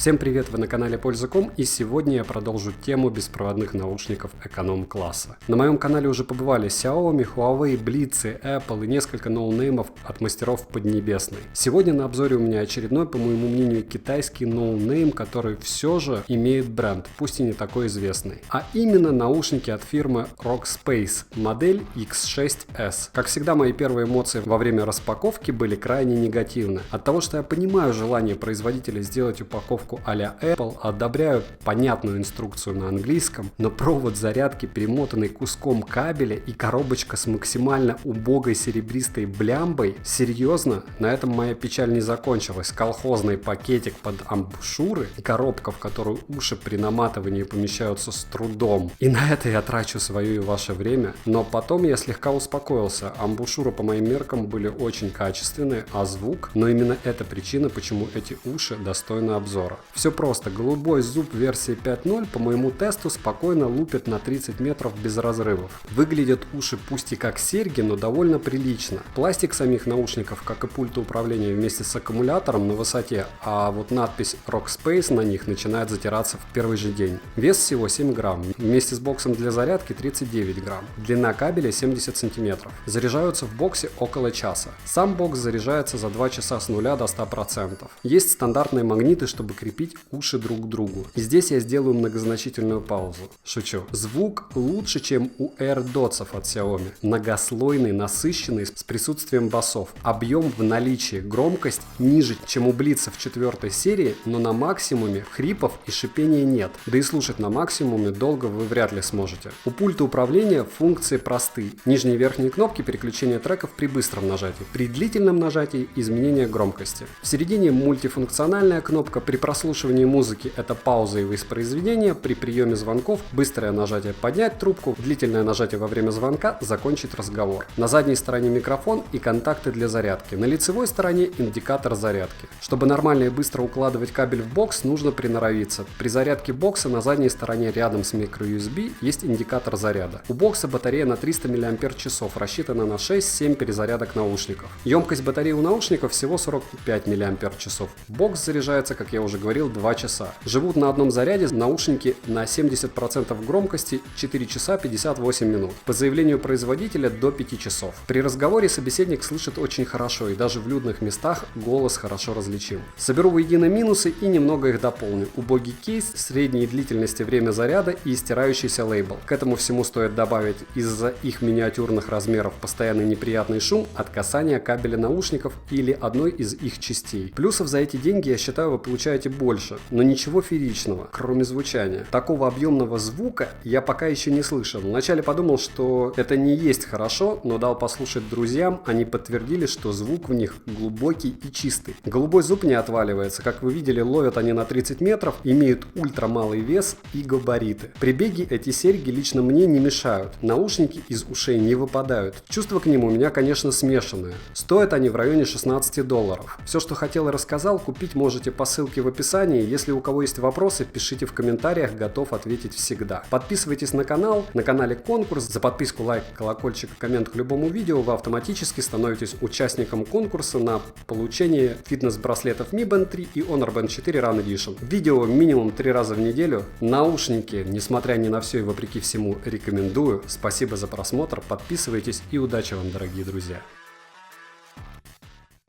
Всем привет, вы на канале Польза.ком, и сегодня я продолжу тему беспроводных наушников эконом-класса. На моем канале уже побывали Xiaomi, Huawei, Blitz, Apple и несколько ноунеймов от мастеров Поднебесной. Сегодня на обзоре у меня очередной, по моему мнению, китайский ноунейм, который все же имеет бренд, пусть и не такой известный. А именно наушники от фирмы Rockspace, модель X6S. Как всегда, мои первые эмоции во время распаковки были крайне негативны. От того, что я понимаю желание производителя сделать упаковку а-ля Apple, одобряю понятную инструкцию на английском, но провод зарядки, перемотанный куском кабеля, и коробочка с максимально убогой серебристой блямбой, серьезно, на этом моя печаль не закончилась. Колхозный пакетик под амбушюры и коробка, в которую уши при наматывании помещаются с трудом. И на это я трачу свое и ваше время, но потом я слегка успокоился. Амбушюры по моим меркам были очень качественные, а звук, но именно это причина, почему эти уши достойны обзора. Все просто. Голубой зуб версии 5.0 по моему тесту спокойно лупит на 30 метров без разрывов. Выглядят уши пусть и как серьги, но довольно прилично. Пластик самих наушников, как и пульта управления вместе с аккумулятором, на высоте, а вот надпись Rockspace на них начинает затираться в первый же день. Вес всего 7 грамм, вместе с боксом для зарядки 39 грамм. Длина кабеля 70 сантиметров. Заряжаются в боксе около часа. Сам бокс заряжается за 2 часа с 0 до 100%. Есть стандартные магниты, чтобы крепить уши друг к другу. И здесь я сделаю многозначительную паузу. Шучу. Звук лучше, чем у AirDots от Xiaomi. Многослойный, насыщенный, с присутствием басов. Объем в наличии. Громкость ниже, чем у Blitz в 4 серии, но на максимуме хрипов и шипения нет. Да и слушать на максимуме долго вы вряд ли сможете. У пульта управления функции просты. Нижние и верхние кнопки переключения треков при быстром нажатии. При длительном нажатии изменение громкости. В середине мультифункциональная кнопка. При прослушивании музыки это пауза и воспроизведение, при приеме звонков быстрое нажатие поднять трубку, длительное нажатие во время звонка закончить разговор. На задней стороне микрофон и контакты для зарядки, на лицевой стороне индикатор зарядки. Чтобы нормально и быстро укладывать кабель в бокс, нужно приноровиться. При зарядке бокса на задней стороне рядом с microUSB есть индикатор заряда. У бокса батарея на 300 мАч, рассчитана на 6-7 перезарядок наушников. Емкость батареи у наушников всего 45 мАч. Бокс заряжается, как я уже говорил, 2 часа. Живут на одном заряде наушники на 70% громкости 4 часа 58 минут. По заявлению производителя до 5 часов. При разговоре собеседник слышит очень хорошо, и даже в людных местах голос хорошо различим. Соберу воедино минусы и немного их дополню. Убогий кейс, средней длительности время заряда и стирающийся лейбл. К этому всему стоит добавить из-за их миниатюрных размеров постоянный неприятный шум от касания кабеля наушников или одной из их частей. Плюсов за эти деньги, я считаю, вы получаете больше, но ничего фееричного, кроме звучания. Такого объемного звука я пока еще не слышал. Вначале подумал, что это не есть хорошо, но дал послушать друзьям, они подтвердили, что звук в них глубокий и чистый. Голубой зуб не отваливается, как вы видели, ловят они на 30 метров, имеют ультрамалый вес и габариты. При беге эти серьги лично мне не мешают, наушники из ушей не выпадают. Чувства к ним у меня, конечно, смешанные. Стоят они в районе $16. Все, что хотел и рассказал, купить можете по ссылке в описании. Если у кого есть вопросы, пишите в комментариях, готов ответить всегда. Подписывайтесь на канал, на канале конкурс. За подписку, лайк, колокольчик и коммент к любому видео вы автоматически становитесь участником конкурса на получение фитнес-браслетов Mi Band 3 и Honor Band 4 Run Edition. Видео минимум 3 раза в неделю. Наушники, несмотря ни на все и вопреки всему, рекомендую. Спасибо за просмотр, подписывайтесь и удачи вам, дорогие друзья.